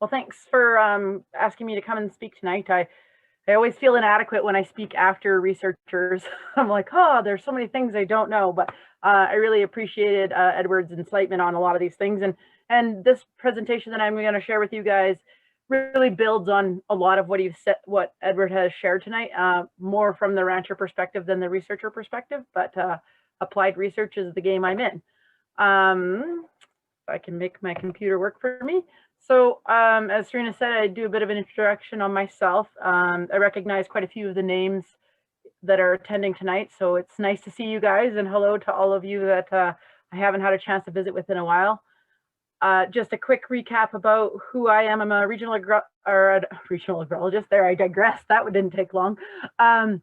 Well, thanks for asking me to come and speak tonight. I always feel inadequate when I speak after researchers. I'm like, oh, there's so many things I don't know, but I really appreciated Edward's enlightenment on a lot of these things. And this presentation that I'm going to share with you guys really builds on a lot of what what Edward has shared tonight, more from the rancher perspective than the researcher perspective, but applied research is the game I'm in. If I can make my computer work for me. So as Serena said, I do a bit of an introduction on myself. I recognize quite a few of the names that are attending tonight, so it's nice to see you guys, and hello to all of you that I haven't had a chance to visit with in a while. Just a quick recap about who I am. I'm a regional agrologist. There, I digress. That one didn't take long. I'm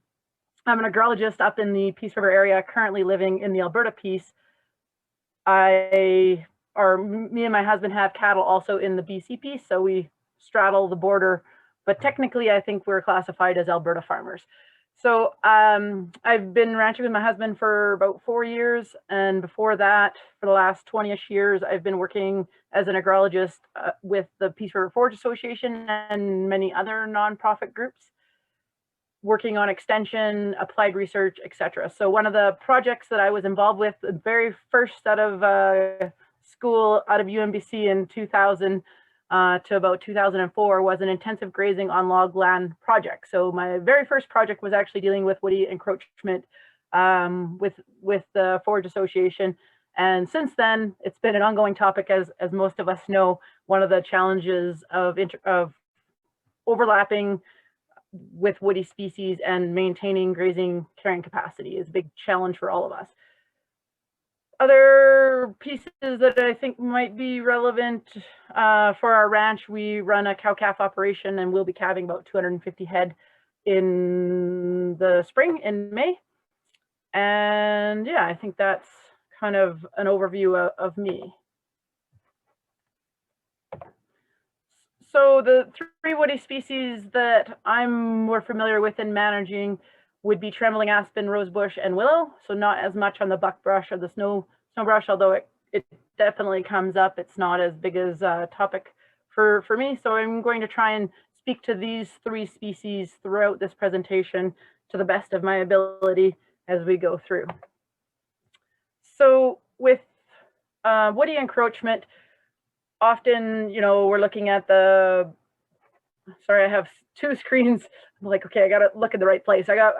an agrologist up in the Peace River area, currently living in the Alberta Peace. Me and my husband have cattle also in the BC Peace, so we straddle the border, but technically I think we're classified as Alberta farmers. So I've been ranching with my husband for about 4 years, and before that, for the last 20-ish years, I've been working as an agrologist with the Peace River Forage Association and many other nonprofit groups, working on extension, applied research, etc. So one of the projects that I was involved with, the very first out of school out of UMBC in 2000 to about 2004, was an intensive grazing on log land project. So my very first project was actually dealing with woody encroachment with the Forage Association. And since then, it's been an ongoing topic, as most of us know. One of the challenges of overlapping with woody species and maintaining grazing carrying capacity is a big challenge for all of us. Other pieces that I think might be relevant for our ranch, we run a cow-calf operation, and we'll be calving about 250 head in the spring, in May. And yeah, I think that's kind of an overview of me. So the three woody species that I'm more familiar with in managing would be trembling aspen, rosebush, and willow. So not as much on the buckbrush or the snowbrush, although it definitely comes up. It's not as big as a topic for me. So I'm going to try and speak to these three species throughout this presentation to the best of my ability as we go through. So with woody encroachment, often, we're looking at sorry, I have two screens. I'm like, okay, I got to look in the right place. I got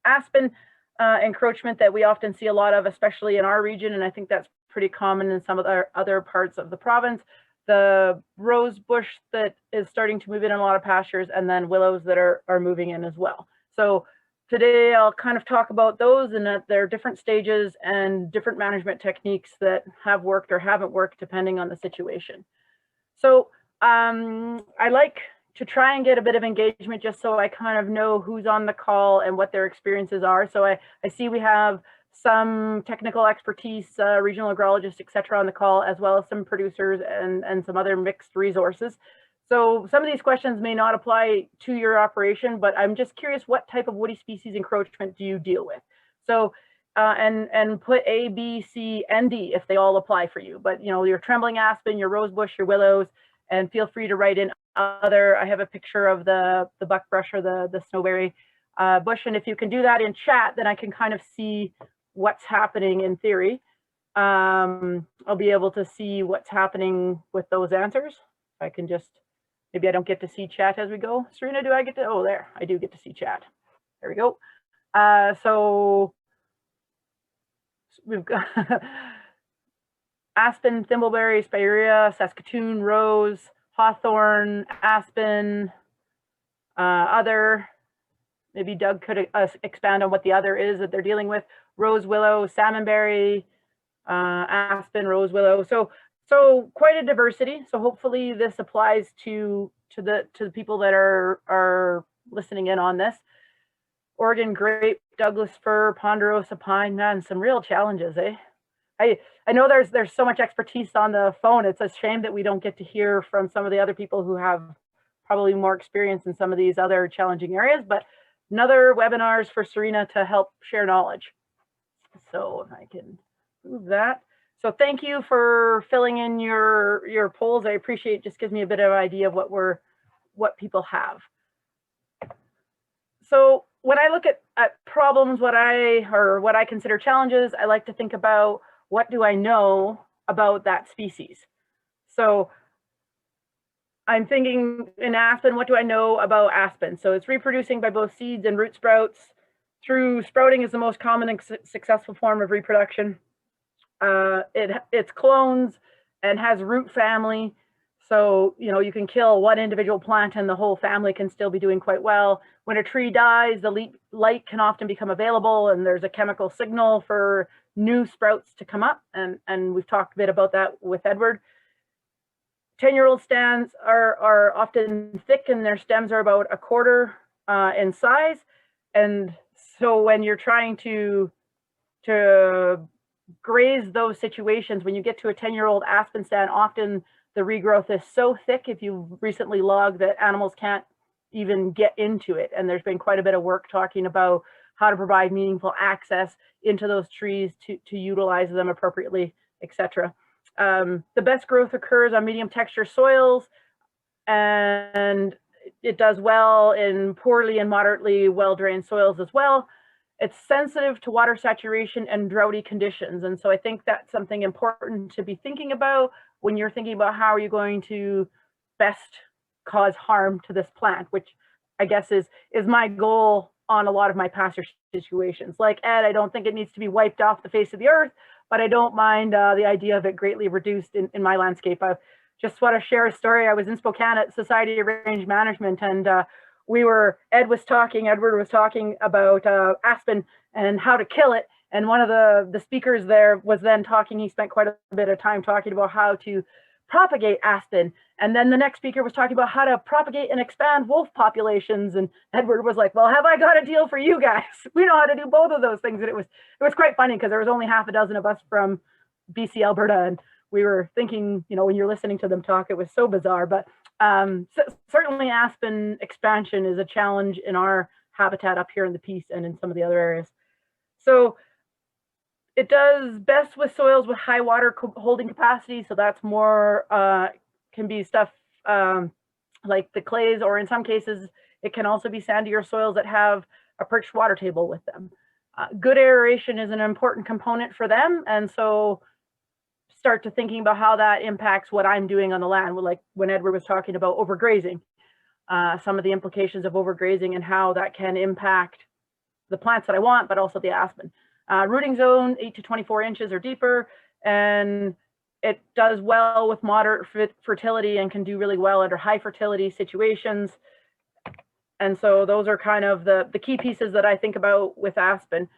aspen encroachment that we often see a lot of, especially in our region, and I think that's pretty common in some of the other parts of the province. The rose bush that is starting to move in a lot of pastures, and then willows that are moving in as well. So today I'll kind of talk about those and at their different stages and different management techniques that have worked or haven't worked depending on the situation. So I like to try and get a bit of engagement just so I kind of know who's on the call and what their experiences are. So I see we have some technical expertise, regional agrologists, etc. on the call, as well as some producers and some other mixed resources. So some of these questions may not apply to your operation, but I'm just curious, what type of woody species encroachment do you deal with? So, and put A, B, C, and D if they all apply for you. But your trembling aspen, your rosebush, your willows, and feel free to write in other. I have a picture of the buckbrush or the snowberry bush, and if you can do that in chat, then I can kind of see what's happening in theory. I'll be able to see what's happening with those answers. If I can just. Maybe I don't get to see chat as we go. Serena, do I get to? Oh, there, I do get to see chat. There we go. So we've got aspen, thimbleberry, spirea, Saskatoon, rose, hawthorn, aspen, other. Maybe Doug could expand on what the other is that they're dealing with. Rose, willow, salmonberry, aspen, rose, willow. So quite a diversity. So hopefully this applies to the people that are listening in on this. Oregon grape, Douglas fir, ponderosa pine, man, some real challenges, eh? I know there's so much expertise on the phone. It's a shame that we don't get to hear from some of the other people who have probably more experience in some of these other challenging areas, but another webinars for Serena to help share knowledge. So if I can move that. So thank you for filling in your polls. I appreciate it. Just gives me a bit of an idea of what people have. So when I look at problems, what I consider challenges, I like to think about what do I know about that species. So I'm thinking in aspen, what do I know about aspen? So it's reproducing by both seeds and root sprouts. Through sprouting is the most common and successful form of reproduction. It's clones and has root family. So, you can kill one individual plant and the whole family can still be doing quite well. When a tree dies, the light can often become available and there's a chemical signal for new sprouts to come up. And we've talked a bit about that with Edward. 10-year-old stands are often thick and their stems are about a quarter in size. And so when you're trying to graze those situations, when you get to a 10-year-old aspen stand, often the regrowth is so thick if you've recently logged that animals can't even get into it. And there's been quite a bit of work talking about how to provide meaningful access into those trees to utilize them appropriately, etc. The best growth occurs on medium texture soils, and it does well in poorly and moderately well-drained soils as well. It's sensitive to water saturation and droughty conditions. And so I think that's something important to be thinking about when you're thinking about how are you going to best cause harm to this plant, which I guess is my goal on a lot of my pasture situations. Like Ed, I don't think it needs to be wiped off the face of the earth, but I don't mind the idea of it greatly reduced in my landscape. I just want to share a story. I was in Spokane at Society of Range Management, and Edward was talking about aspen and how to kill it. And one of the speakers there was then talking, he spent quite a bit of time talking about how to propagate aspen. And then the next speaker was talking about how to propagate and expand wolf populations. And Edward was like, well, have I got a deal for you guys? We know how to do both of those things. And it was quite funny because there was only half a dozen of us from BC, Alberta. And we were thinking, when you're listening to them talk, it was so bizarre. But certainly aspen expansion is a challenge in our habitat up here in the Peace and in some of the other areas. So it does best with soils with high water holding capacity. So that's more, can be stuff like the clays, or in some cases, it can also be sandier soils that have a perched water table with them. Good aeration is an important component for them. And so start to thinking about how that impacts what I'm doing on the land. Like when Edward was talking about overgrazing, some of the implications of overgrazing and how that can impact the plants that I want, but also the aspen. Rooting zone 8 to 24 inches or deeper, and it does well with moderate fertility and can do really well under high fertility situations. And so those are kind of the key pieces that I think about with aspen.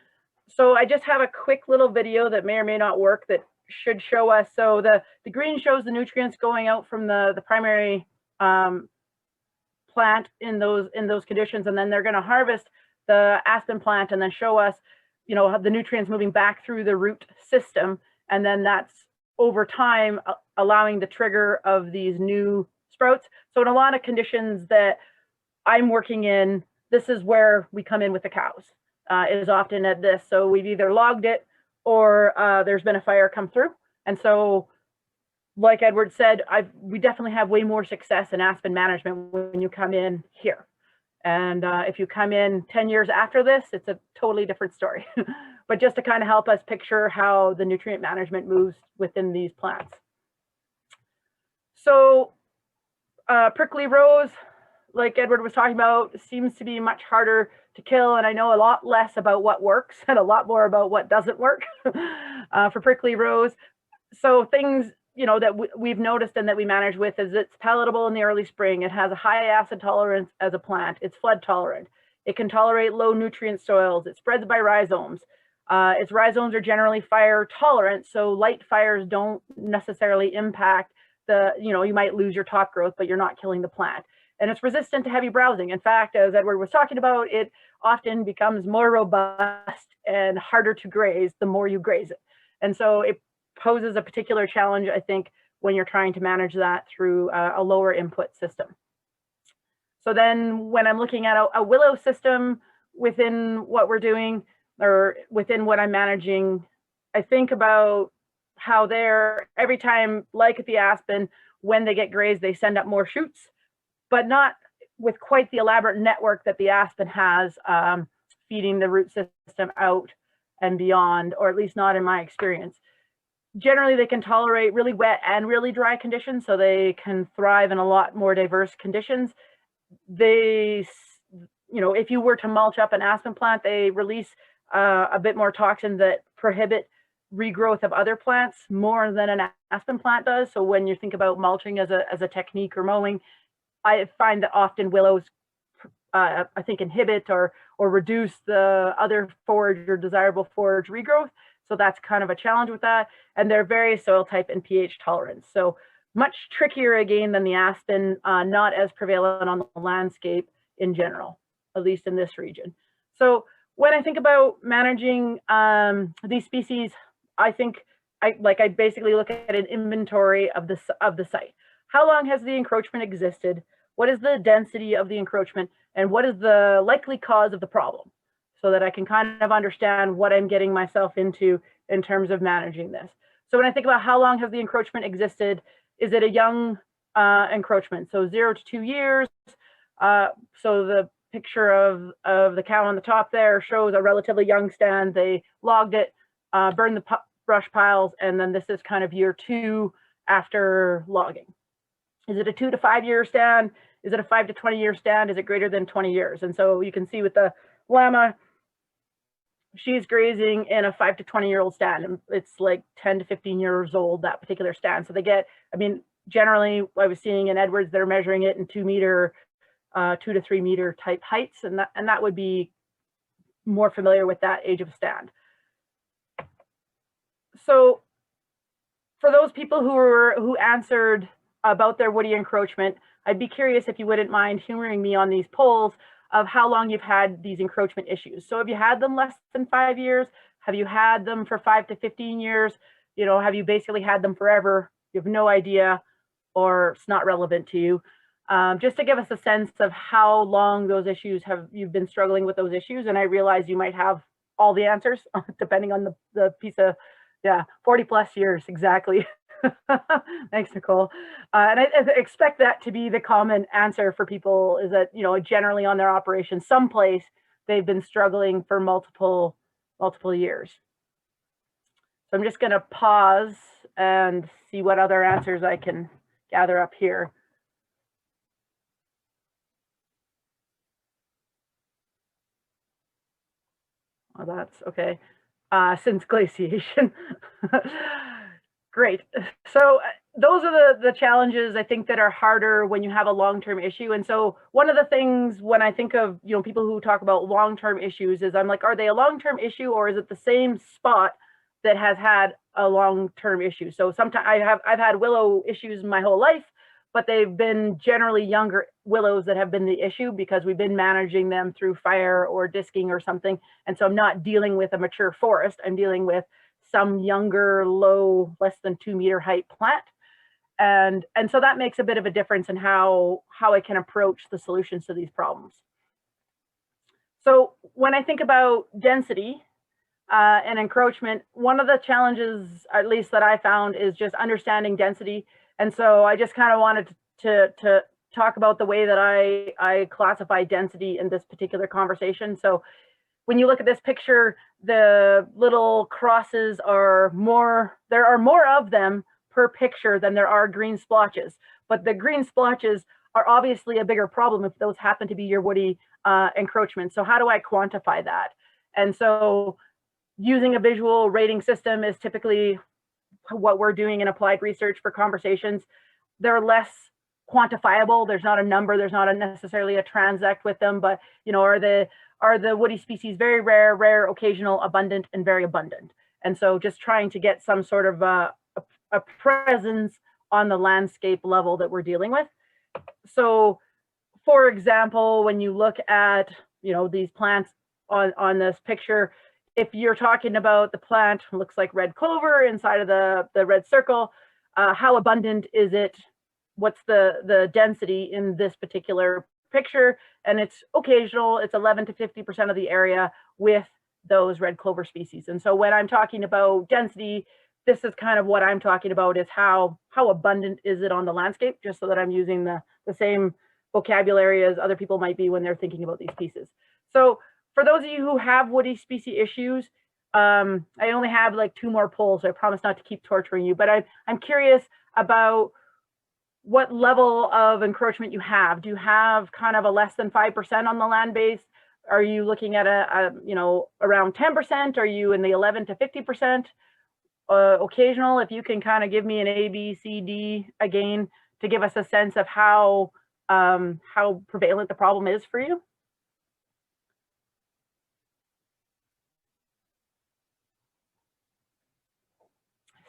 So I just have a quick little video that may or may not work that should show us. So the green shows the nutrients going out from the primary plant in those conditions, and then they're going to harvest the aspen plant and then show us the nutrients moving back through the root system, and then that's over time allowing the trigger of these new sprouts. So in a lot of conditions that I'm working in, this is where we come in with the cows, is often at this. So we've either logged it or there's been a fire come through. And so like Edward said, we definitely have way more success in aspen management when you come in here. And if you come in 10 years after this, it's a totally different story. But just to kind of help us picture how the nutrient management moves within these plants. So prickly rose, like Edward was talking about, seems to be much harder to kill. And I know a lot less about what works and a lot more about what doesn't work for prickly rose. So things that we've noticed and that we manage with is it's palatable in the early spring. It has a high acid tolerance as a plant. It's flood tolerant. It can tolerate low nutrient soils. It spreads by rhizomes. Its rhizomes are generally fire tolerant, so light fires don't necessarily impact you might lose your top growth, but you're not killing the plant. And it's resistant to heavy browsing. In fact, as Edward was talking about, it often becomes more robust and harder to graze the more you graze it. And so it poses a particular challenge, I think, when you're trying to manage that through a lower input system. So then when I'm looking at a willow system within what we're doing or within what I'm managing, I think about how they're, every time, like at the aspen, when they get grazed, they send up more shoots, but not with quite the elaborate network that the aspen has, feeding the root system out and beyond, or at least not in my experience. Generally, they can tolerate really wet and really dry conditions, so they can thrive in a lot more diverse conditions. They, if you were to mulch up an aspen plant, they release a bit more toxins that prohibit regrowth of other plants more than an aspen plant does. So when you think about mulching as a technique or mowing, I find that often willows, I think, inhibit or reduce the other forage or desirable forage regrowth. So that's kind of a challenge with that. And they're very soil type and pH tolerant. So much trickier again than the aspen, not as prevalent on the landscape in general, at least in this region. So when I think about managing these species, I think I basically look at an inventory of the site. How long has the encroachment existed? What is the density of the encroachment? And what is the likely cause of the problem? So that I can kind of understand what I'm getting myself into in terms of managing this. So when I think about how long has the encroachment existed, is it a young encroachment? So 0 to 2 years. So the picture of the cow on the top there shows a relatively young stand. They logged it, burned the brush piles, and then this is kind of year 2 after logging. Is it a 2 to 5 year stand? Is it a 5 to 20 year stand? Is it greater than 20 years? And so you can see with the llama, she's grazing in a 5 to 20-year-old stand, and it's like 10 to 15 years old, that particular stand. So they get, generally I was seeing in Edwards, they're measuring it in 2 to 3 meter type heights, and that would be more familiar with that age of stand. So for those people who answered about their woody encroachment, I'd be curious if you wouldn't mind humoring me on these polls of how long you've had these encroachment issues. So have you had them less than 5 years? Have you had them for 5 to 15 years? Have you basically had them forever? You have no idea, or it's not relevant to you. Just to give us a sense of how long those issues you've been struggling with those issues. And I realize you might have all the answers depending on the piece of, 40 plus years, exactly. Thanks, Nicole. And I expect that to be the common answer for people, is that, generally on their operation, someplace they've been struggling for multiple years. So I'm just going to pause and see what other answers I can gather up here. Oh, that's okay. Since glaciation. Great. So those are the challenges, I think, that are harder when you have a long-term issue. And so one of the things when I think of, people who talk about long-term issues is I'm like, are they a long-term issue, or is it the same spot that has had a long-term issue? So sometimes I've had willow issues my whole life, but they've been generally younger willows that have been the issue because we've been managing them through fire or disking or something. And so I'm not dealing with a mature forest. I'm dealing with some younger, low, less than 2 meter height plant. And so that makes a bit of a difference in how I can approach the solutions to these problems. So when I think about density and encroachment, one of the challenges, at least that I found, is just understanding density. And so I just kind of wanted to talk about the way that I classify density in this particular conversation. So when you look at this picture, the little crosses are there are more of them per picture than there are green splotches. But the green splotches are obviously a bigger problem if those happen to be your woody encroachment. So how do I quantify that? And so using a visual rating system is typically what we're doing in applied research for conversations. They're less quantifiable. There's not a number. There's not necessarily a transect with them, but are the woody species very rare, occasional, abundant, and very abundant? And so just trying to get some sort of a presence on the landscape level that we're dealing with. So for example, when you look at, these plants on this picture, if you're talking about the plant, looks like red clover inside of the red circle, how abundant is it? What's the density in this particular picture? And it's occasional. It's 11 to 50% of the area with those red clover species. And so when I'm talking about density, this is kind of what I'm talking about, is how abundant is it on the landscape, just so that I'm using the same vocabulary as other people might be when they're thinking about these pieces. So for those of you who have woody species issues, I only have like 2 more polls, so I promise not to keep torturing you, but I'm curious about what level of encroachment you have. Do you have kind of a less than 5% on the land base? Are you looking at a you know, around 10%? Are you in the 11 to 50%? Occasional, if you can kind of give me an A, B, C, D again, to give us a sense of how prevalent the problem is for you.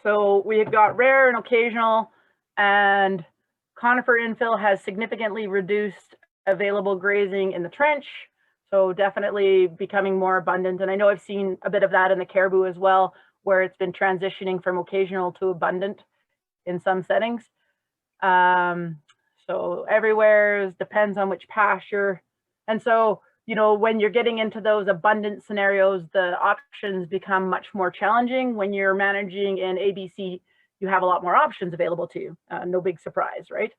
So we've got rare and occasional, and conifer infill has significantly reduced available grazing in the trench. So definitely becoming more abundant. And I know I've seen a bit of that in the caribou as well, where it's been transitioning from occasional to abundant in some settings. So everywhere depends on which pasture. And so, you know, when you're getting into those abundant scenarios, the options become much more challenging. When you're managing in ABC, you have a lot more options available to you. No big surprise, right?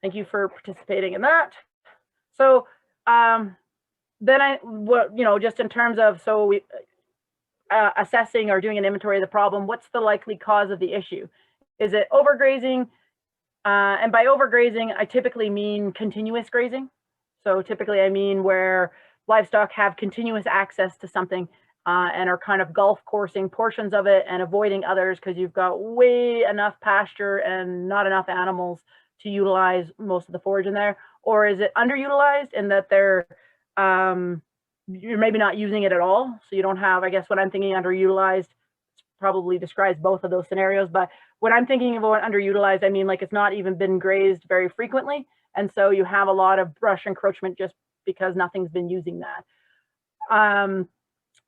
Thank you for participating in that. So then you know, just in terms of, so we assessing or doing an inventory of the problem, what's the likely cause of the issue? Is it overgrazing? And by overgrazing, I typically mean continuous grazing. So typically I mean where livestock have continuous access to something and are kind of golf coursing portions of it and avoiding others because you've got way enough pasture and not enough animals to utilize most of the forage in there. Or is it underutilized in that they're you're maybe not using it at all, so you don't have, I guess what I'm thinking underutilized probably describes both of those scenarios, but when I'm thinking about underutilized, I mean like it's not even been grazed very frequently, and so you have a lot of brush encroachment just because nothing's been using that.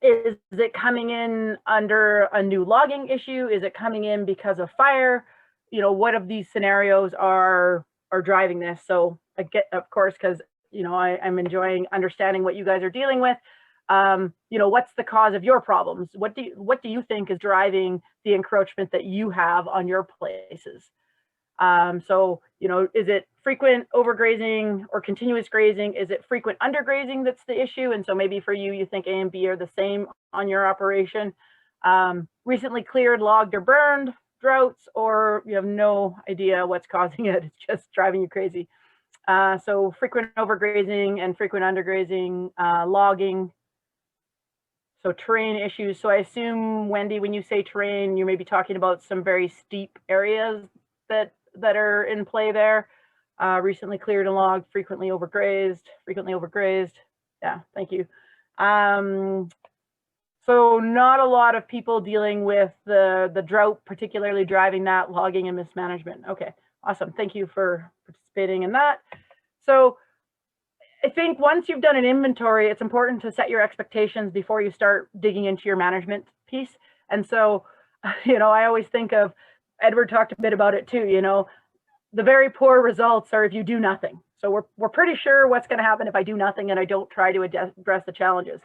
Is it coming in under a new logging issue? Is it coming in because of fire? You know, what of these scenarios are driving this? So I get, of course, because you know, I'm enjoying understanding what you guys are dealing with. You know, what's the cause of your problems? What do you think is driving the encroachment that you have on your places? So, you know, is it frequent overgrazing or continuous grazing? Is it frequent undergrazing that's the issue? And so maybe for you, you think A and B are the same on your operation. Recently cleared, logged, or burned droughts, or you have no idea what's causing it. It's just driving you crazy. So frequent overgrazing and frequent undergrazing, logging. So terrain issues. So I assume, Wendy, when you say terrain, you may be talking about some very steep areas that are in play there. Recently cleared and logged, frequently overgrazed. Yeah, thank you. So not a lot of people dealing with the drought, particularly driving that, logging and mismanagement. Okay, awesome. Thank you for participating in that. So I think once you've done an inventory, it's important to set your expectations before you start digging into your management piece. And so, you know, I always think of, Edward talked a bit about it too, you know, the very poor results are if you do nothing. So we're pretty sure what's going to happen if I do nothing and I don't try to address the challenges.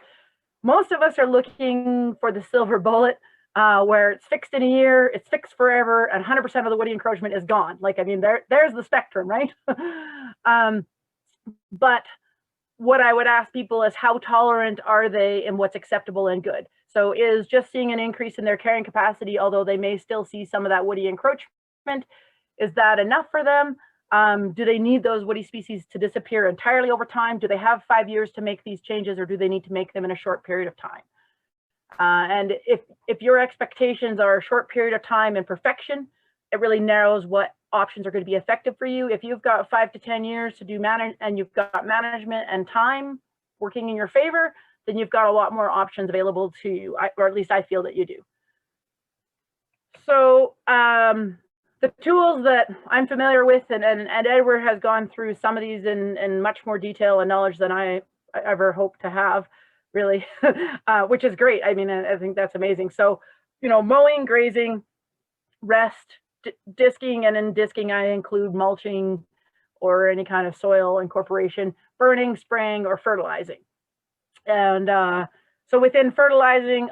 Most of us are looking for the silver bullet, where it's fixed in a year, it's fixed forever, and 100% of the woody encroachment is gone. Like, I mean, there's the spectrum, right? But what I would ask people is, how tolerant are they in what's acceptable and good? So is just seeing an increase in their carrying capacity, although they may still see some of that woody encroachment, is that enough for them? Do they need those woody species to disappear entirely over time? Do they have 5 years to make these changes, or do they need to make them in a short period of time? And if your expectations are a short period of time and perfection, it really narrows what options are going to be effective for you. If you've got 5 to 10 years to do and you've got management and time working in your favor, then you've got a lot more options available to you, or at least I feel that you do. So the tools that I'm familiar with, and Edward has gone through some of these in much more detail and knowledge than I ever hope to have, really, which is great. I mean, I think that's amazing. So, you know, mowing, grazing, rest, disking, and in disking I include mulching or any kind of soil incorporation, burning, spraying, or fertilizing. And so within fertilizing,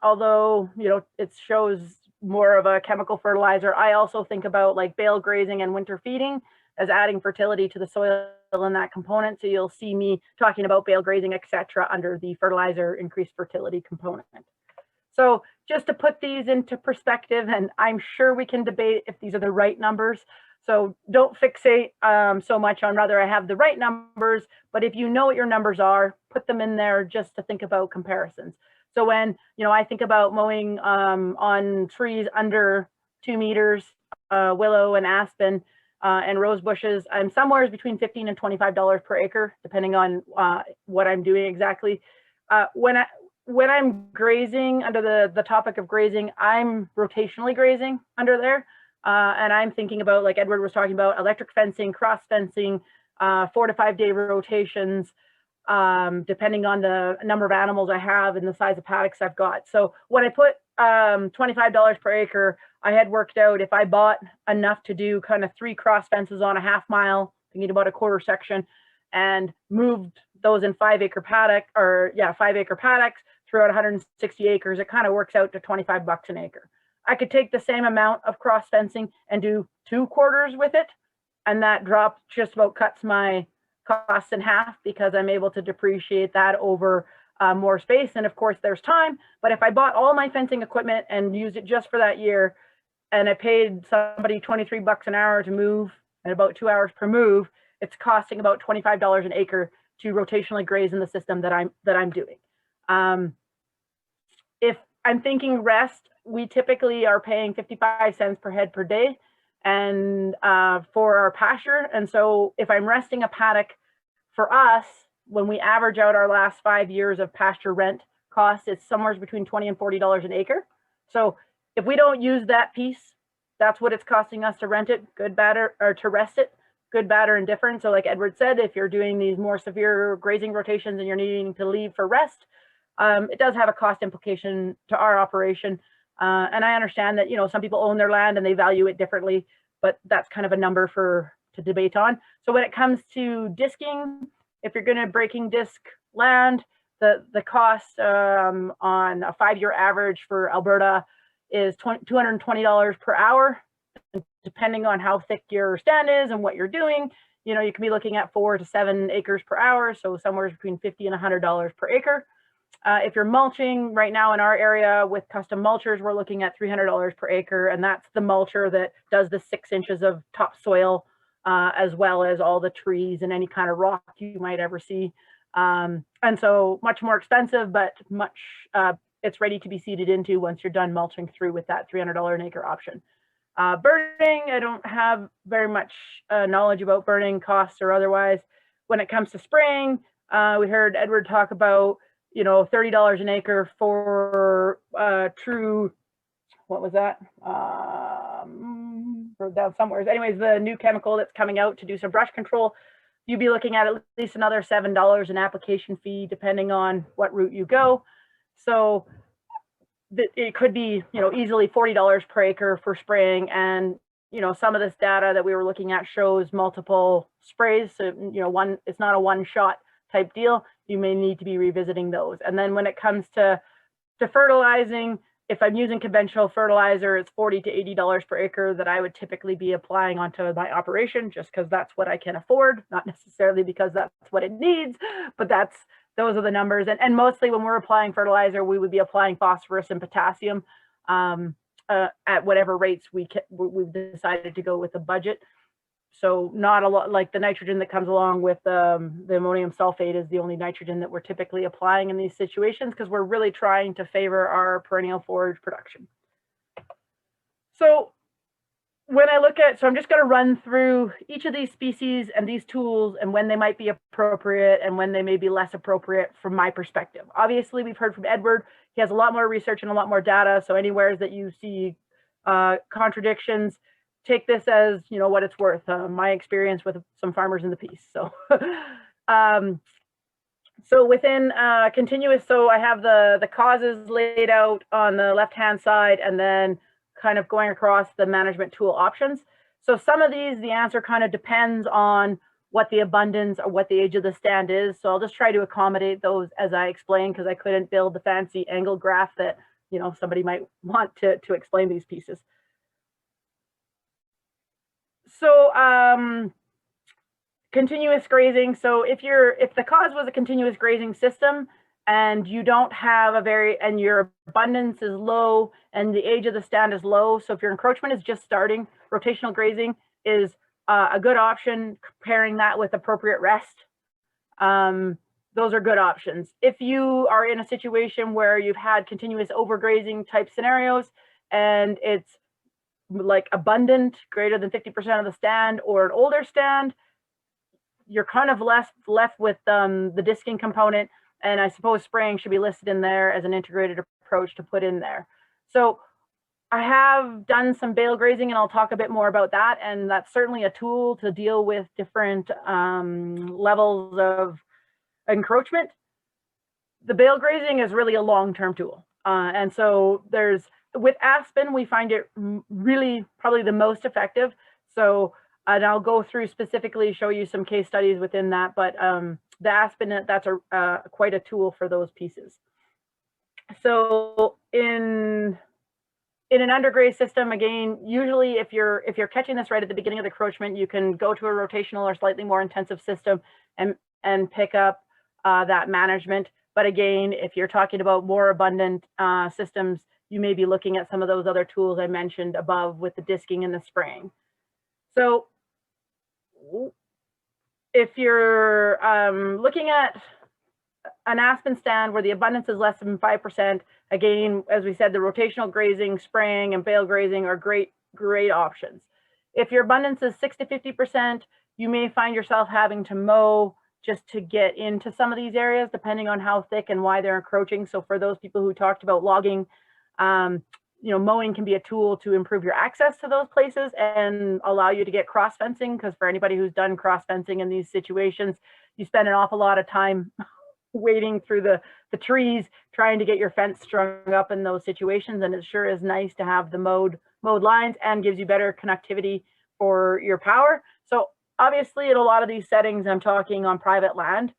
although, you know, it shows more of a chemical fertilizer. I also think about like bale grazing and winter feeding as adding fertility to the soil in that component. So you'll see me talking about bale grazing, etc., under the fertilizer increased fertility component. So just to put these into perspective, and I'm sure we can debate if these are the right numbers. So don't fixate so much on whether I have the right numbers, but if you know what your numbers are, put them in there just to think about comparisons. So when, you know, I think about mowing on trees under 2 meters, willow and aspen and rose bushes, I'm somewhere between $15 and $25 per acre, depending on what I'm doing exactly. When I'm grazing, under the topic of grazing, I'm rotationally grazing under there. And I'm thinking about, like Edward was talking about, electric fencing, cross fencing, 4 to 5 day rotations, depending on the number of animals I have and the size of paddocks I've got. So when I put $25 per acre, I had worked out if I bought enough to do kind of 3 cross fences on a half mile, thinking about a quarter section, and moved those in 5 acre paddock, or 5 acre paddocks throughout 160 acres, it kind of works out to $25 an acre. I could take the same amount of cross fencing and do 2 quarters with it, and that drop just about cuts my costs in half because I'm able to depreciate that over more space. And of course there's time, but if I bought all my fencing equipment and used it just for that year, and I paid somebody $23 an hour to move and about 2 hours per move, it's costing about $25 an acre to rotationally graze in the system that I'm doing. If I'm thinking rest, we typically are paying 55 cents per head per day, and for our pasture. And so if I'm resting a paddock, for us, when we average out our last 5 years of pasture rent costs, it's somewhere between $20 and $40 an acre. So if we don't use that piece, that's what it's costing us to rent it, good, bad, or to rest it, good, bad, or indifferent. So like Edward said, if you're doing these more severe grazing rotations and you're needing to leave for rest, it does have a cost implication to our operation. And I understand that, you know, some people own their land and they value it differently, but that's kind of a number to debate on. So when it comes to disking, if you're going to breaking disc land, the cost on a 5-year average for Alberta is $220 per hour. And depending on how thick your stand is and what you're doing, you know, you can be looking at 4 to 7 acres per hour. So somewhere between $50 and $100 per acre. If you're mulching right now in our area with custom mulchers, we're looking at $300 per acre. And that's the mulcher that does the 6 inches of topsoil, as well as all the trees and any kind of rock you might ever see. And so much more expensive, but it's ready to be seeded into once you're done mulching through with that $300 an acre option. Burning, I don't have very much knowledge about burning costs or otherwise. When it comes to spraying, we heard Edward talk about, you know, $30 an acre for true, what was that? Down somewhere. Anyways, the new chemical that's coming out to do some brush control, you'd be looking at least another $7 an application fee, depending on what route you go. So it could be, you know, easily $40 per acre for spraying. And, you know, some of this data that we were looking at shows multiple sprays. So, you know, it's not a one-shot type deal. You may need to be revisiting those. And then when it comes to fertilizing, if I'm using conventional fertilizer, it's $40 to $80 per acre that I would typically be applying onto my operation, just because that's what I can afford, not necessarily because that's what it needs, but those are the numbers. And mostly when we're applying fertilizer, we would be applying phosphorus and potassium at whatever rates we've decided to go with the budget. So not a lot, like the nitrogen that comes along with the ammonium sulfate is the only nitrogen that we're typically applying in these situations, because we're really trying to favor our perennial forage production. So when I look at, so I'm just going to run through each of these species and these tools and when they might be appropriate and when they may be less appropriate from my perspective. Obviously, we've heard from Edward. He has a lot more research and a lot more data. So anywhere that you see contradictions, take this as, you know, what it's worth. My experience with some farmers in the piece. So, so within continuous, so I have the causes laid out on the left-hand side, and then kind of going across the management tool options. So some of these, the answer kind of depends on what the abundance or what the age of the stand is. So I'll just try to accommodate those as I explain, because I couldn't build the fancy angle graph that you know, somebody might want to explain these pieces. So continuous grazing. So if the cause was a continuous grazing system and you don't have and your abundance is low and the age of the stand is low, so if your encroachment is just starting, rotational grazing is a good option, pairing that with appropriate rest. Those are good options. If you are in a situation where you've had continuous overgrazing type scenarios and it's like abundant, greater than 50% of the stand, or an older stand, you're kind of left with the disking component, and I suppose spraying should be listed in there as an integrated approach to put in there. So I have done some bale grazing, and I'll talk a bit more about that, and that's certainly a tool to deal with different levels of encroachment. The bale grazing is really a long-term tool, and so with aspen, we find it really probably the most effective. So, and I'll go through specifically, show you some case studies within that, but the aspen, that's quite a tool for those pieces. So in an undergraze system, again, usually if you're catching this right at the beginning of the encroachment, you can go to a rotational or slightly more intensive system and pick up that management. But again, if you're talking about more abundant systems, you may be looking at some of those other tools I mentioned above with the disking and the spraying. So if you're looking at an aspen stand where the abundance is less than 5%, again, as we said, the rotational grazing, spraying, and bale grazing are great options. If your abundance is 6 to 50%, you may find yourself having to mow just to get into some of these areas, depending on how thick and why they're encroaching. So for those people who talked about logging, you know, mowing can be a tool to improve your access to those places and allow you to get cross fencing, because for anybody who's done cross fencing in these situations, you spend an awful lot of time wading through the trees trying to get your fence strung up in those situations, and it sure is nice to have the mowed lines and gives you better connectivity for your power. So obviously in a lot of these settings, I'm talking on private land.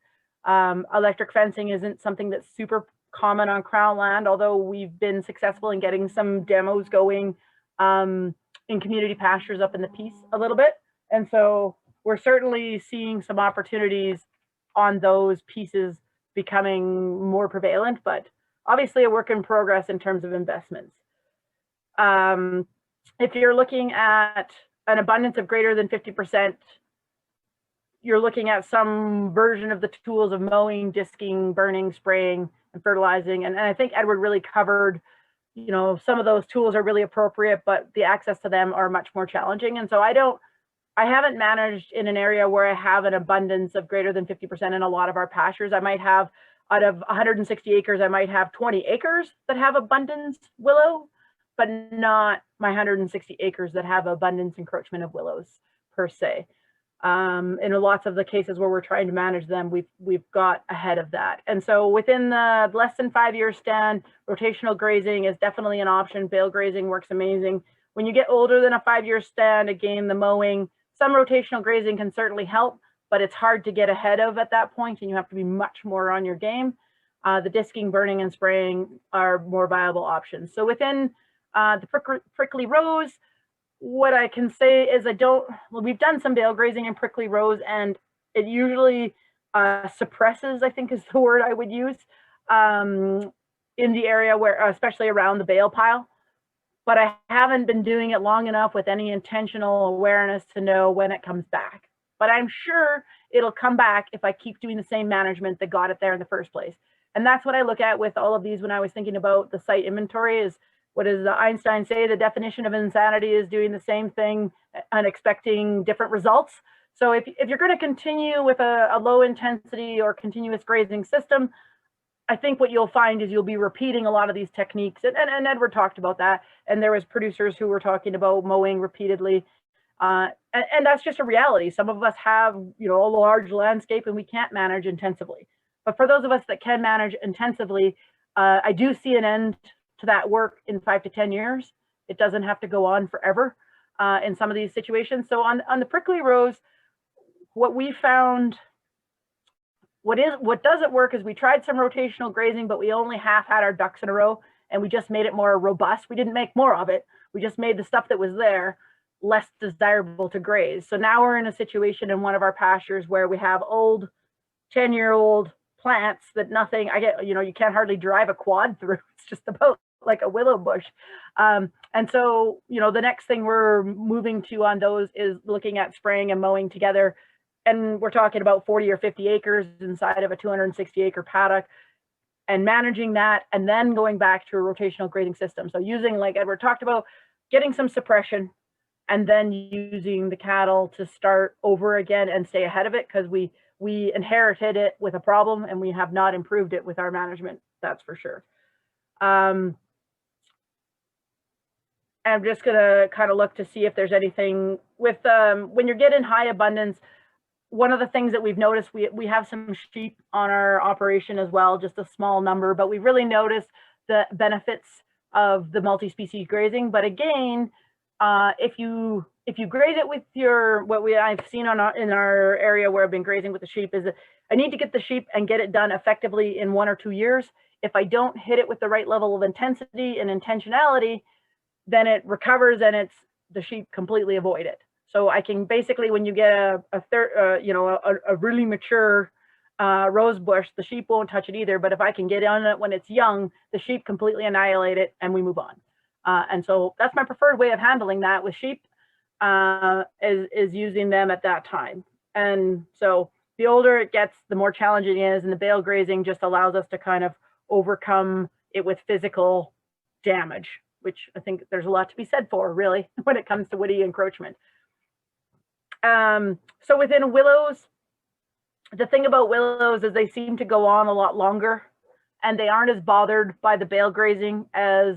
Electric fencing isn't something that's super common on crown land, although we've been successful in getting some demos going in community pastures up in the Peace a little bit. And so we're certainly seeing some opportunities on those pieces becoming more prevalent, but obviously a work in progress in terms of investments. If you're looking at an abundance of greater than 50%, you're looking at some version of the tools of mowing, disking, burning, spraying, and fertilizing. And I think Edward really covered, you know, some of those tools are really appropriate, but the access to them are much more challenging. And so I haven't managed in an area where I have an abundance of greater than 50% in a lot of our pastures. I might have, out of 160 acres, I might have 20 acres that have abundance willow, but not my 160 acres that have abundance encroachment of willows per se. In lots of the cases where we're trying to manage them, we've got ahead of that. And so within the less than 5-year stand, rotational grazing is definitely an option. Bale grazing works amazing. When you get older than a 5-year stand, again, the mowing, some rotational grazing can certainly help, but it's hard to get ahead of at that point, and you have to be much more on your game. The disking, burning, and spraying are more viable options. So within the prickly rose, what I can say is we've done some bale grazing in prickly rose, and it usually suppresses, I think is the word I would use, in the area where, especially around the bale pile. But I haven't been doing it long enough with any intentional awareness to know when it comes back. But I'm sure it'll come back if I keep doing the same management that got it there in the first place. And that's what I look at with all of these when I was thinking about the site inventory is, what does Einstein say? The definition of insanity is doing the same thing and expecting different results. So if you're going to continue with a low intensity or continuous grazing system, I think what you'll find is you'll be repeating a lot of these techniques. And Edward talked about that. And there was producers who were talking about mowing repeatedly. And that's just a reality. Some of us have, you know, a large landscape and we can't manage intensively. But for those of us that can manage intensively, I do see an end to that work in 5 to 10 years. It doesn't have to go on forever in some of these situations. So on the prickly rose, what we found, what doesn't work is we tried some rotational grazing, but we only half had our ducks in a row. and we just made it more robust. We didn't make more of it. We just made the stuff that was there less desirable to graze. So now we're in a situation in one of our pastures where we have old 10-year-old plants that nothing, you can't hardly drive a quad through. It's just about like a willow bush. And so, the next thing we're moving to on those is looking at spraying and mowing together. And we're talking about 40 or 50 acres inside of a 260 acre paddock, and managing that, and then going back to a rotational grazing system. So using, like Edward talked about, getting some suppression, and then using the cattle to start over again and stay ahead of it, because we inherited it with a problem and we have not improved it with our management, that's for sure. I'm just gonna kind of look to see if there's anything with, when you're getting high abundance, one of the things that we've noticed, we have some sheep on our operation as well, just a small number, but we've really noticed the benefits of the multi-species grazing. But again, if you graze it with I've seen in our area where I've been grazing with the sheep is that I need to get the sheep and get it done effectively in 1 or 2 years. If I don't hit it with the right level of intensity and intentionality, then it recovers and the sheep completely avoid it. So I can basically, when you get a really mature rose bush, the sheep won't touch it either. But if I can get on it when it's young, the sheep completely annihilate it and we move on. And so that's my preferred way of handling that with sheep, is using them at that time. And so the older it gets, the more challenging it is, and the bale grazing just allows us to kind of overcome it with physical damage, which I think there's a lot to be said for, really, when it comes to woody encroachment. So within willows, the thing about willows is they seem to go on a lot longer, and they aren't as bothered by the bale grazing as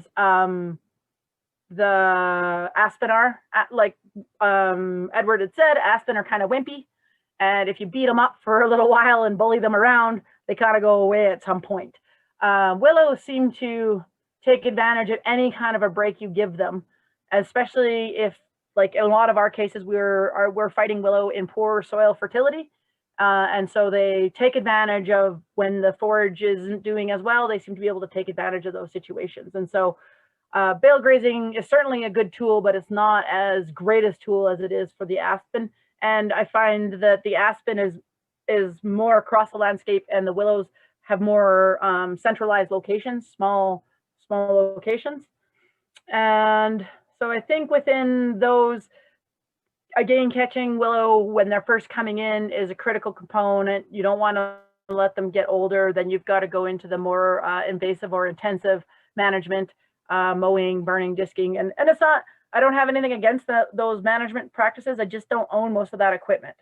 the aspen are. Like Edward had said, aspen are kind of wimpy, and if you beat them up for a little while and bully them around, they kind of go away at some point. Willows seem to take advantage of any kind of a break you give them, especially if, like in a lot of our cases, we're fighting willow in poor soil fertility. And so they take advantage of when the forage isn't doing as well, they seem to be able to take advantage of those situations. And so bale grazing is certainly a good tool, but it's not as great a tool as it is for the aspen. And I find that the aspen is more across the landscape, and the willows have more centralized locations, small locations. And so I think within those, again, catching willow when they're first coming in is a critical component. You don't want to let them get older. Then you've got to go into the more invasive or intensive management, mowing, burning, disking. And it's not, I don't have anything against those management practices. I just don't own most of that equipment.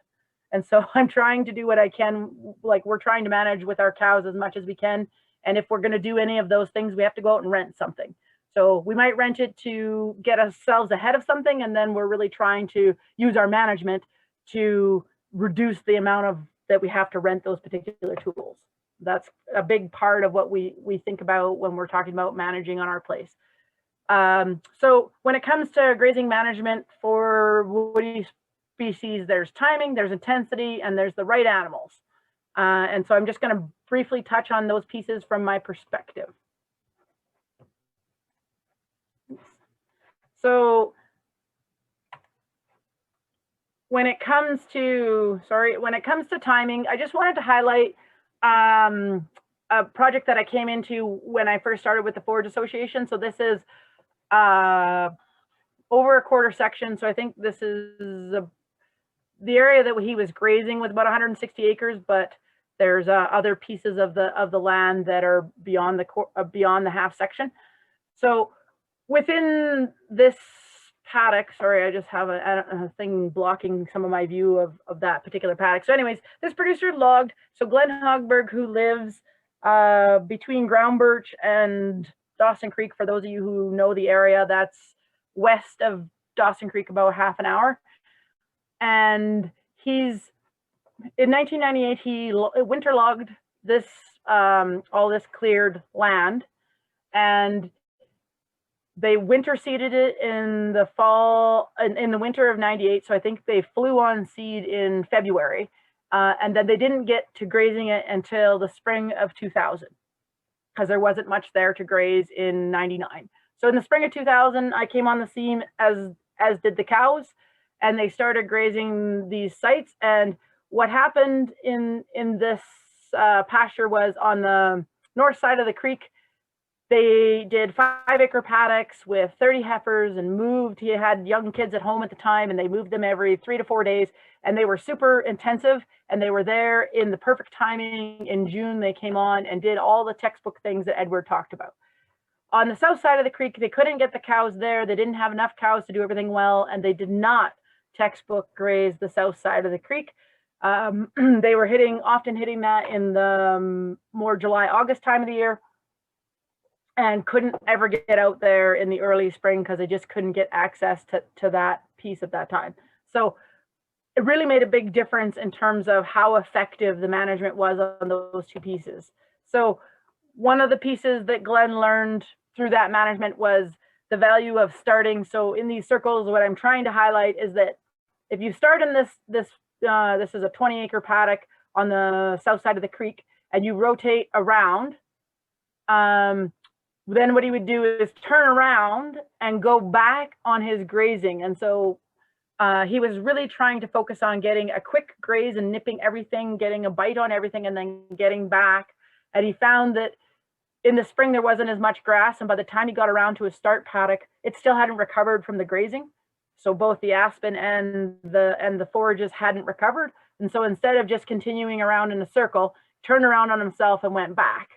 And so I'm trying to do what I can. Like, we're trying to manage with our cows as much as we can. And if we're going to do any of those things, we have to go out and rent something. So we might rent it to get ourselves ahead of something, and then we're really trying to use our management to reduce the amount that we have to rent those particular tools. That's a big part of what we think about when we're talking about managing on our place. So when it comes to grazing management for woody species, there's timing, there's intensity, and there's the right animals. And so I'm just going to briefly touch on those pieces from my perspective. So when it comes to timing, I just wanted to highlight a project that I came into when I first started with the Forage Association. So this is over a quarter section. So I think this is the area that he was grazing with about 160 acres, but there's other pieces of the land that are beyond the half section. So within this paddock, sorry, I just have a thing blocking some of my view of that particular paddock. So anyways, this producer logged, so Glenn Hogberg, who lives between Ground Birch and Dawson Creek, for those of you who know the area, that's west of Dawson Creek, about half an hour. And in 1998, he winter logged this, all this cleared land, and they winter seeded it in the fall, in the winter of 98. So I think they flew on seed in February, and then they didn't get to grazing it until the spring of 2000. because there wasn't much there to graze in 99. So in the spring of 2000, I came on the scene as did the cows, and they started grazing these sites. And what happened in this pasture was on the north side of the creek, they did 5-acre paddocks with 30 heifers and moved. He had young kids at home at the time, and they moved them every 3 to 4 days. And they were super intensive, and they were there in the perfect timing. In June, they came on and did all the textbook things that Edward talked about. On the south side of the creek, they couldn't get the cows there. They didn't have enough cows to do everything well, and they did not textbook graze the south side of the creek. They were often hitting that in the more July, August time of the year, and couldn't ever get out there in the early spring because they just couldn't get access to that piece at that time. So it really made a big difference in terms of how effective the management was on those two pieces. So one of the pieces that Glenn learned through that management was the value of starting. So in these circles, what I'm trying to highlight is that if you start in this is a 20-acre paddock on the south side of the creek, and you rotate around, then what he would do is turn around and go back on his grazing. And so he was really trying to focus on getting a quick graze and nipping everything, getting a bite on everything, and then getting back. And he found that in the spring, there wasn't as much grass. And by the time he got around to his start paddock, it still hadn't recovered from the grazing. So both the aspen and the forages hadn't recovered. And so instead of just continuing around in a circle, turned around on himself and went back.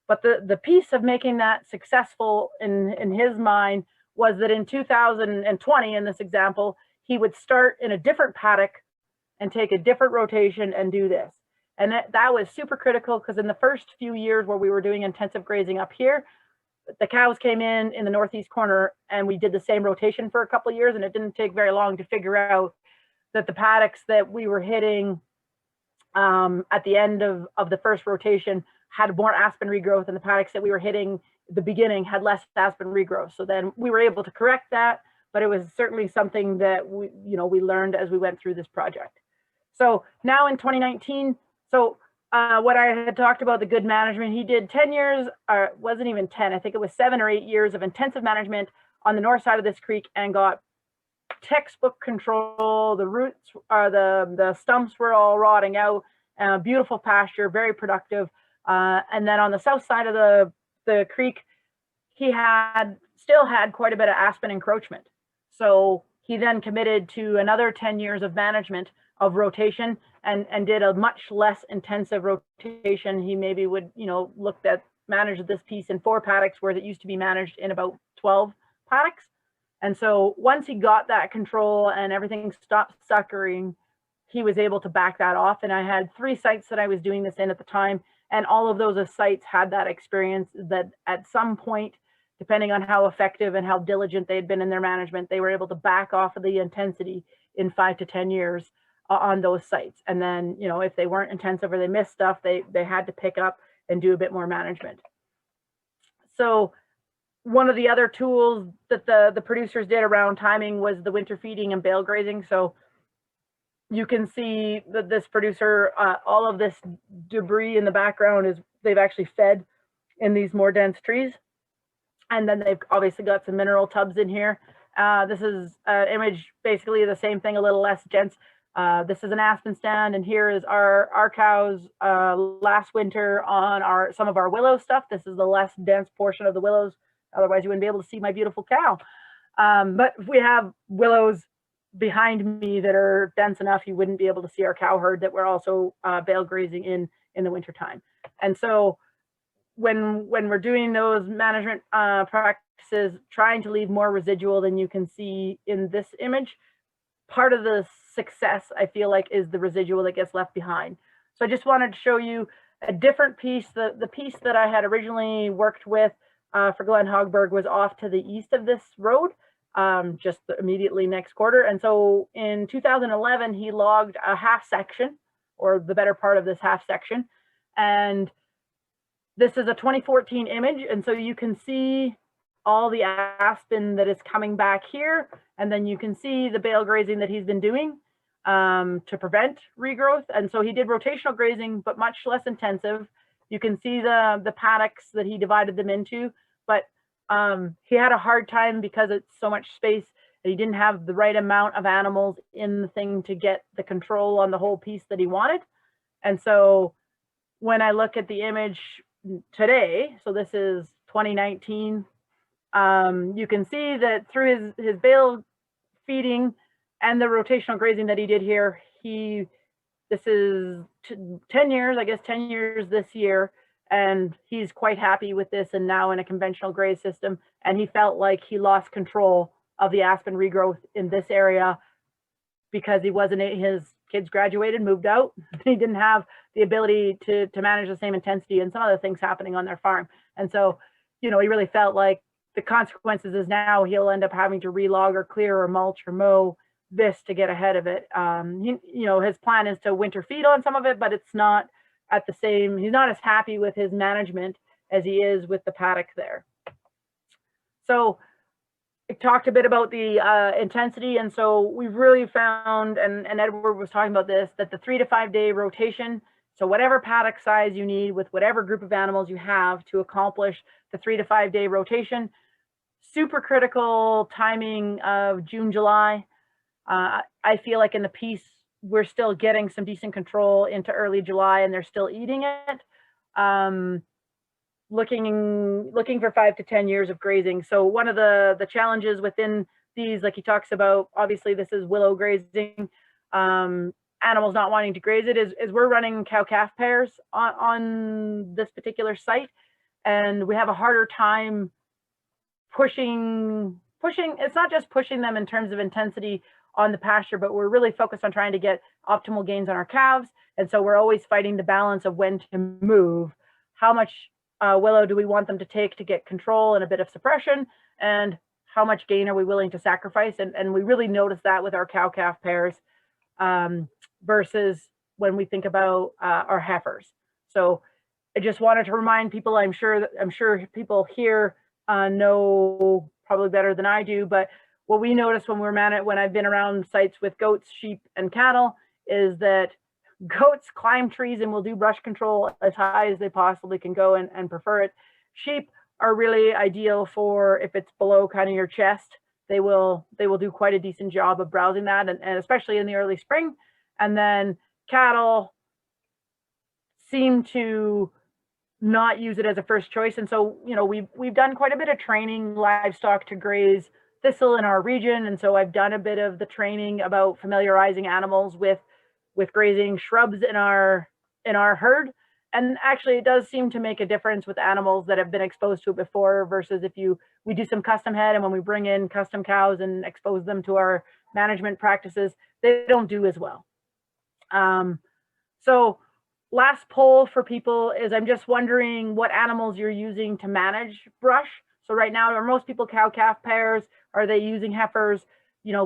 But the piece of making that successful in his mind was that in 2020, in this example, he would start in a different paddock and take a different rotation and do this. And that was super critical, because in the first few years where we were doing intensive grazing up here, the cows came in the northeast corner, and we did the same rotation for a couple of years, and it didn't take very long to figure out that the paddocks that we were hitting at the end of the first rotation had more aspen regrowth, and the paddocks that we were hitting at the beginning had less aspen regrowth. So then we were able to correct that, but it was certainly something that we learned as we went through this project. So now in 2019, so what I had talked about, the good management, he did 10 years, or wasn't even 10, I think it was 7 or 8 years of intensive management on the north side of this creek, and got textbook control. The roots, the stumps were all rotting out, beautiful pasture, very productive. And then on the south side of the creek, he still had quite a bit of aspen encroachment. So he then committed to another 10 years of management of rotation, and did a much less intensive rotation. He maybe would, manage this piece in 4 paddocks, where it used to be managed in about 12 paddocks. And so once he got that control and everything stopped suckering, he was able to back that off. And I had 3 sites that I was doing this in at the time, and all of those sites had that experience, that at some point, depending on how effective and how diligent they'd been in their management, they were able to back off of the intensity in 5 to 10 years on those sites. And then, if they weren't intensive or they missed stuff, they had to pick up and do a bit more management. So one of the other tools that the producers did around timing was the winter feeding and bale grazing. So you can see that this producer, all of this debris in the background they've actually fed in these more dense trees. And then they've obviously got some mineral tubs in here. This is an image, basically the same thing, a little less dense. This is an aspen stand, and here is our cows last winter on some of our willow stuff. This is the less dense portion of the willows. Otherwise, you wouldn't be able to see my beautiful cow. But we have willows behind me that are dense enough you wouldn't be able to see our cow herd that we're also bale grazing in the wintertime. And so when we're doing those management practices, trying to leave more residual than you can see in this image, part of the success, I feel like, is the residual that gets left behind. So I just wanted to show you a different piece. The piece that I had originally worked with for Glenn Hogberg was off to the east of this road, just immediately next quarter. And so in 2011, he logged a half section, or the better part of this half section. And this is a 2014 image. And so you can see all the aspen that is coming back here. And then you can see the bale grazing that he's been doing to prevent regrowth. And so he did rotational grazing, but much less intensive. You can see the paddocks that he divided them into, but he had a hard time because it's so much space and he didn't have the right amount of animals in the thing to get the control on the whole piece that he wanted. And so when I look at the image today, so this is 2019, you can see that through his bale feeding and the rotational grazing that he did here, this is 10 years, I guess 10 years this year, and he's quite happy with this and now in a conventional graze system. And he felt like he lost control of the aspen regrowth in this area because his kids graduated, moved out. He didn't have the ability to manage the same intensity and some other things happening on their farm. And so, he really felt like the consequences is now he'll end up having to relog or clear or mulch or mow this to get ahead of it. His plan is to winter feed on some of it, but it's not he's not as happy with his management as he is with the paddock there. So I talked a bit about the intensity. And so we've really found, and Edward was talking about this, that the 3 to 5 day rotation, so whatever paddock size you need with whatever group of animals you have to accomplish the 3 to 5 day rotation, super critical timing of June, July. I feel like in the piece, we're still getting some decent control into early July and they're still eating it. Looking for 5 to 10 years of grazing. So one of the challenges within these, like he talks about, obviously this is willow grazing, animals not wanting to graze it, is we're running cow-calf pairs on this particular site. And we have a harder time pushing, it's not just pushing them in terms of intensity on the pasture, but we're really focused on trying to get optimal gains on our calves. And so we're always fighting the balance of when to move, how much willow do we want them to take to get control and a bit of suppression, and how much gain are we willing to sacrifice? And we really notice that with our cow-calf pairs versus when we think about our heifers. So I just wanted to remind people, I'm sure people here know probably better than I do, but what we notice when I've been around sites with goats, sheep, and cattle is that goats climb trees and will do brush control as high as they possibly can go and prefer it. Sheep are really ideal for if it's below kind of your chest. They will do quite a decent job of browsing that, and especially in the early spring. And then cattle seem to not use it as a first choice. And so, we've done quite a bit of training livestock to graze thistle in our region. And so I've done a bit of the training about familiarizing animals with grazing shrubs in our herd. And actually it does seem to make a difference with animals that have been exposed to it before versus if we do some custom head, and when we bring in custom cows and expose them to our management practices, they don't do as well. So last poll for people is, I'm just wondering what animals you're using to manage brush. So right now, are most people cow-calf pairs? Are they using heifers,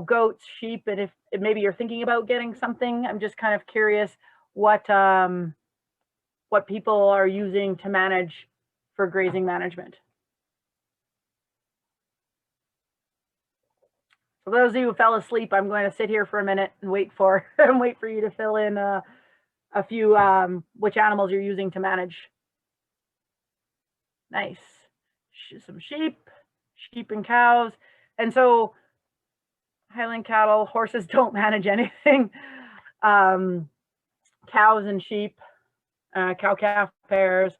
goats, sheep? And if maybe you're thinking about getting something, I'm just kind of curious what people are using to manage for grazing management. For those of you who fell asleep, I'm going to sit here for a minute and wait for you to fill in a few which animals you're using to manage. Nice. Some sheep and cows. And so Highland cattle, horses don't manage anything. Cows and sheep, cow-calf pairs.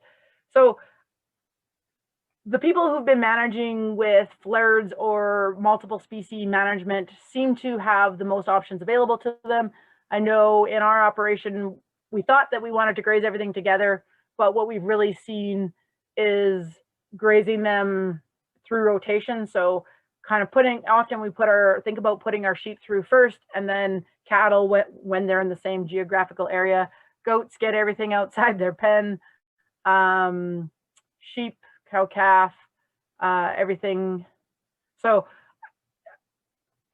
So the people who've been managing with flares or multiple species management seem to have the most options available to them. I know in our operation, we thought that we wanted to graze everything together, but what we've really seen is grazing them through rotation. So kind of often we think about putting our sheep through first, and then cattle when they're in the same geographical area. Goats get everything outside their pen. Sheep, cow-calf, everything. So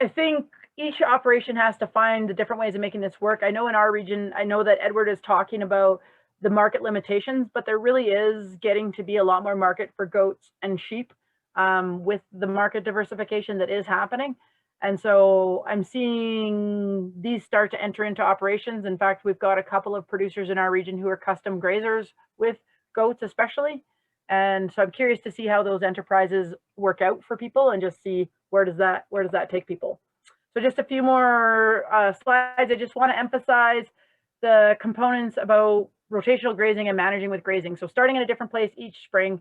I think each operation has to find the different ways of making this work. I know in our region, I know that Edward is talking about the market limitations, but there really is getting to be a lot more market for goats and sheep with the market diversification that is happening. And so I'm seeing these start to enter into operations. In fact, we've got a couple of producers in our region who are custom grazers with goats especially. And so I'm curious to see how those enterprises work out for people and just see where does that take people. So just a few more slides. I just want to emphasize the components about rotational grazing and managing with grazing. So starting in a different place each spring,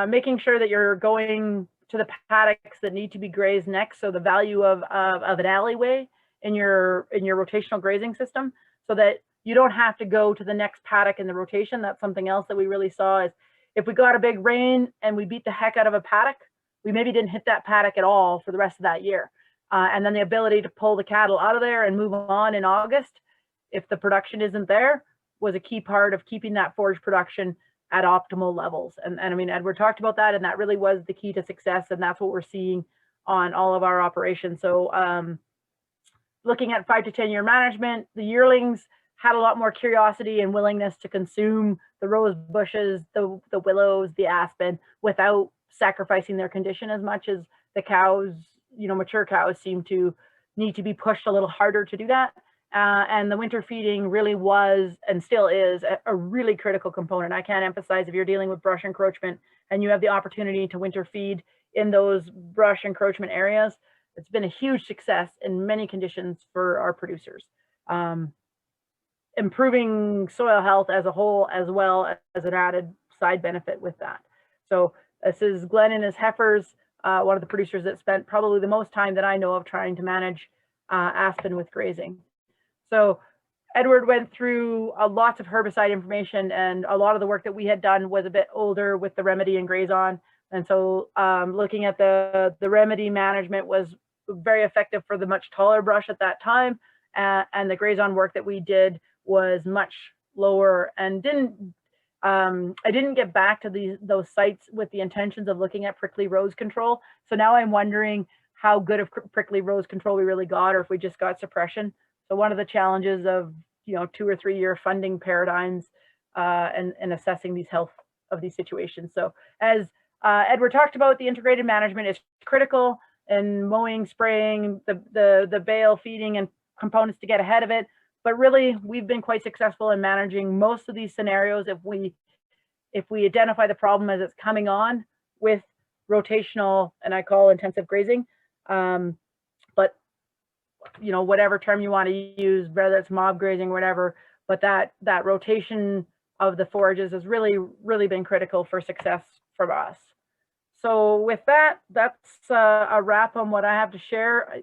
making sure that you're going to the paddocks that need to be grazed next. So the value of an alleyway in your rotational grazing system, so that you don't have to go to the next paddock in the rotation. That's something else that we really saw is if we got a big rain and we beat the heck out of a paddock, we maybe didn't hit that paddock at all for the rest of that year. And then the ability to pull the cattle out of there and move on in August, if the production isn't there, was a key part of keeping that forage production at optimal levels. And I mean, Edward talked about that, and that really was the key to success. And that's what we're seeing on all of our operations. So looking at 5 to 10 year management, the yearlings had a lot more curiosity and willingness to consume the rose bushes, the willows, the aspen, without sacrificing their condition as much as the cows, mature cows seem to need to be pushed a little harder to do that. And the winter feeding really was and still is a really critical component. I can't emphasize, if you're dealing with brush encroachment and you have the opportunity to winter feed in those brush encroachment areas, it's been a huge success in many conditions for our producers. Improving soil health as a whole, as well as an added side benefit with that. So this is Glenn and his heifers, one of the producers that spent probably the most time that I know of trying to manage aspen with grazing. So Edward went through lots of herbicide information, and a lot of the work that we had done was a bit older with the remedy and graze on. And so looking at the remedy management was very effective for the much taller brush at that time. And the graze on work that we did was much lower, and I didn't get back to those sites with the intentions of looking at prickly rose control. So now I'm wondering how good of prickly rose control we really got, or if we just got suppression. So one of the challenges of 2 or 3 year funding paradigms and assessing these health of these situations. So as Edward talked about, the integrated management is critical in mowing, spraying, the bale feeding and components to get ahead of it. But really, we've been quite successful in managing most of these scenarios if we identify the problem as it's coming on with rotational, and I call intensive grazing. But whatever term you want to use, whether it's mob grazing, whatever, but that rotation of the forages has really been critical for success for us. So with that, that's a wrap on what I have to share.